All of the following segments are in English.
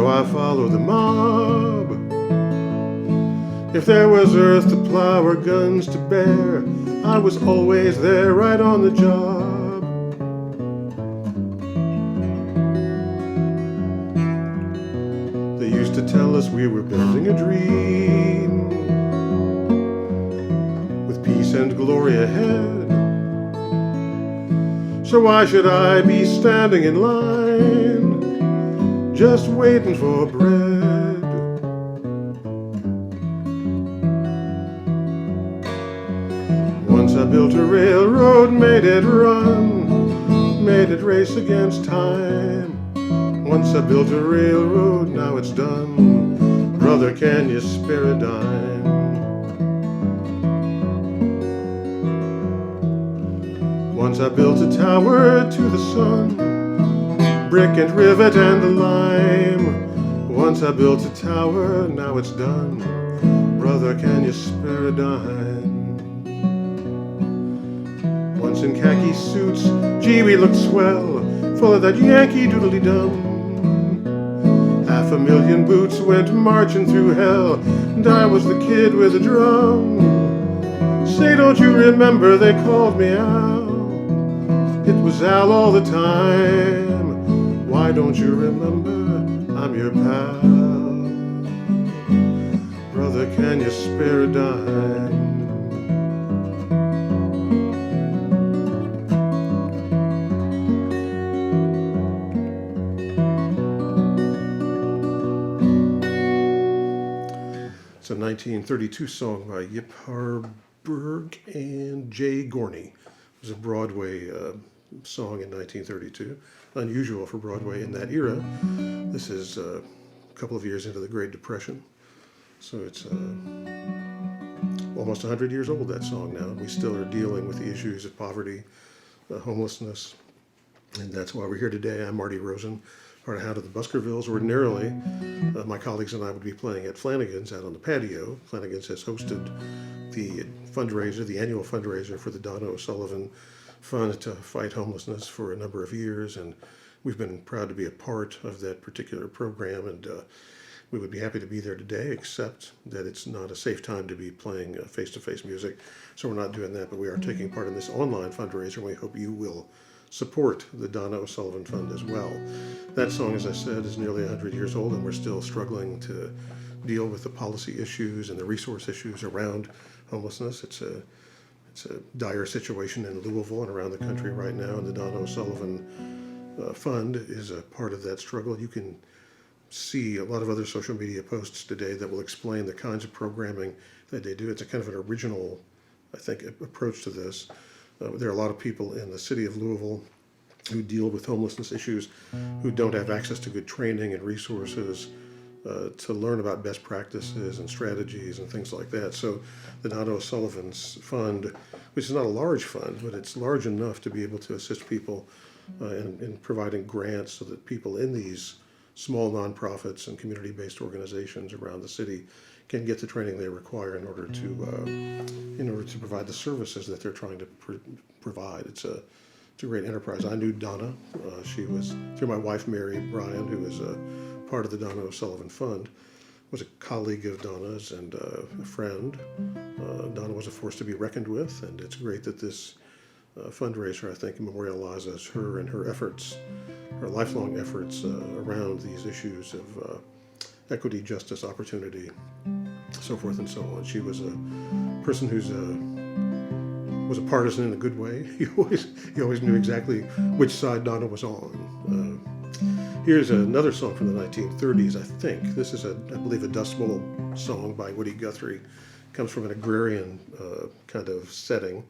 so I follow the mob. If there was earth to plow or guns to bear, I was always there, right on the job. They used to tell us we were building a dream, with peace and glory ahead. So why should I be standing in line, just waiting for bread? Once I built a railroad, made it run, made it race against time. Once I built a railroad, now it's done. Brother, can you spare a dime? Once I built a tower to the sun, brick and rivet and the lime. Once I built a tower, now it's done. Brother, can you spare a dime? Once in khaki suits, gee, we looked swell, full of that Yankee doodly-dum. 500,000 boots went marching through hell, and I was the kid with a drum. Say, don't you remember they called me Al? It was Al all the time. Why don't you remember I'm your pal? Brother, can you spare a dime? It's a 1932 song by Yip Harburg and Gorney. It was a Broadway song in 1932. Unusual for Broadway in that era. This is a couple of years into the Great Depression. So it's almost 100 years old, that song now. We still are dealing with the issues of poverty, homelessness, and that's why we're here today. I'm Marty Rosen, part of Hound of the Buskervilles. Ordinarily, my colleagues and I would be playing at Flanagan's out on the patio. Flanagan's has hosted the fundraiser, the annual fundraiser for the Dona O'Sullivan Fund to Fight Homelessness for a number of years, and we've been proud to be a part of that particular program, and we would be happy to be there today, except that it's not a safe time to be playing face-to-face music, so we're not doing that, but we are taking part in this online fundraiser, and we hope you will support the Dona O'Sullivan Fund as well. That song, as I said, is nearly 100 years old, and we're still struggling to deal with the policy issues and the resource issues around homelessness. It's a dire situation in Louisville and around the country right now, and the Dona O'Sullivan Fund is a part of that struggle. You can see a lot of other social media posts today that will explain the kinds of programming that they do. It's a kind of an original, I think, approach to this. There are a lot of people in the city of Louisville who deal with homelessness issues who don't have access to good training and resources to learn about best practices and strategies and things like that. So the Dona O'Sullivan Fund, which is not a large fund, but it's large enough to be able to assist people in providing grants so that people in these small nonprofits and community-based organizations around the city can get the training they require in order to provide the services that they're trying to provide. It's a great enterprise. I knew Donna. She was, through my wife, Mary Bryan, who is a part of the Dona O'Sullivan Fund, was a colleague of Donna's and a friend. Donna was a force to be reckoned with, and it's great that this fundraiser, I think, memorializes her and her efforts, her lifelong efforts around these issues of equity, justice, opportunity, so forth and so on. She was a person who's was a partisan in a good way. He always knew exactly which side Donna was on. Here's another song from the 1930s, I think. This is, I believe, a Dust Bowl song by Woody Guthrie. It comes from an agrarian kind of setting,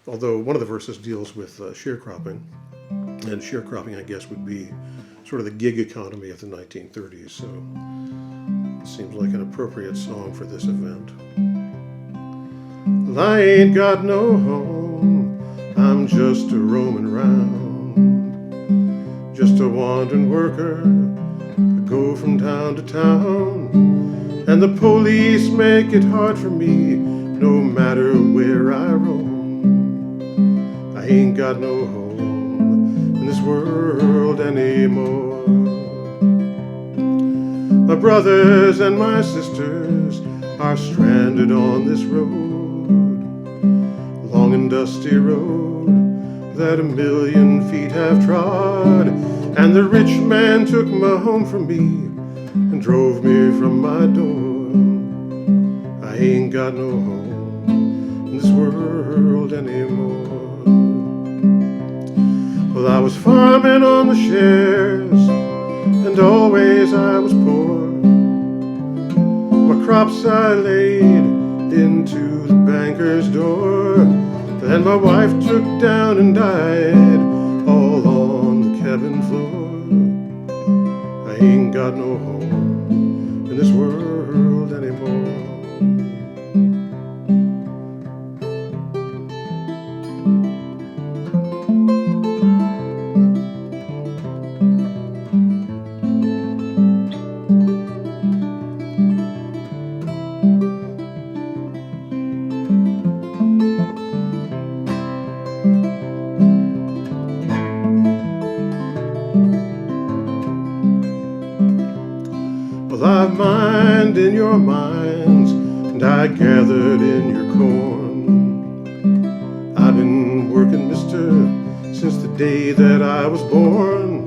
although one of the verses deals with sharecropping. And sharecropping, I guess, would be sort of the gig economy of the 1930s. So it seems like an appropriate song for this event. Well, I ain't got no home, I'm just a roaming round, just a wandering worker, I go from town to town, and the police make it hard for me, no matter where I roam. I ain't got no home in this world anymore. brothers and my sisters are stranded on this road, long and dusty road that 1,000,000 feet have trod. And the rich man took my home from me and drove me from my door. I ain't got no home in this world anymore. Well, I was farming on the shares, and always I was poor. My crops I laid into the banker's door, and my wife took down and died all on the cabin floor. I ain't got no home in this world anymore. Well, I've mined in your mines, and I gathered in your corn. I've been working, mister, since the day that I was born.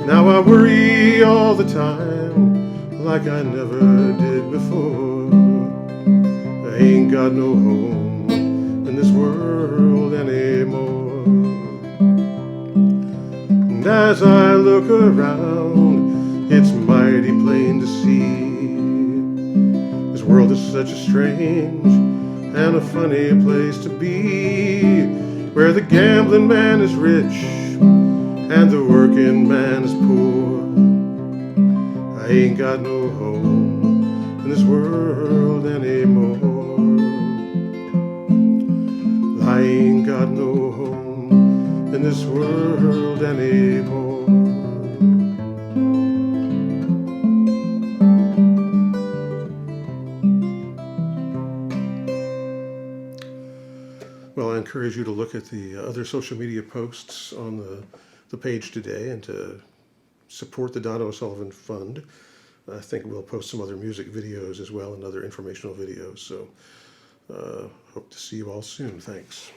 Now I worry all the time, like I never did before. I ain't got no home in this world anymore. And as I look around, it's mighty plain to see this world is such a strange and a funny place to be, where the gambling man is rich and the working man is poor. I ain't got no home in this world anymore. I ain't got no home in this world anymore. Well, I encourage you to look at the other social media posts on the page today and to support the Dona O'Sullivan Fund. I think we'll post some other music videos as well and other informational videos. So hope to see you all soon. Thanks.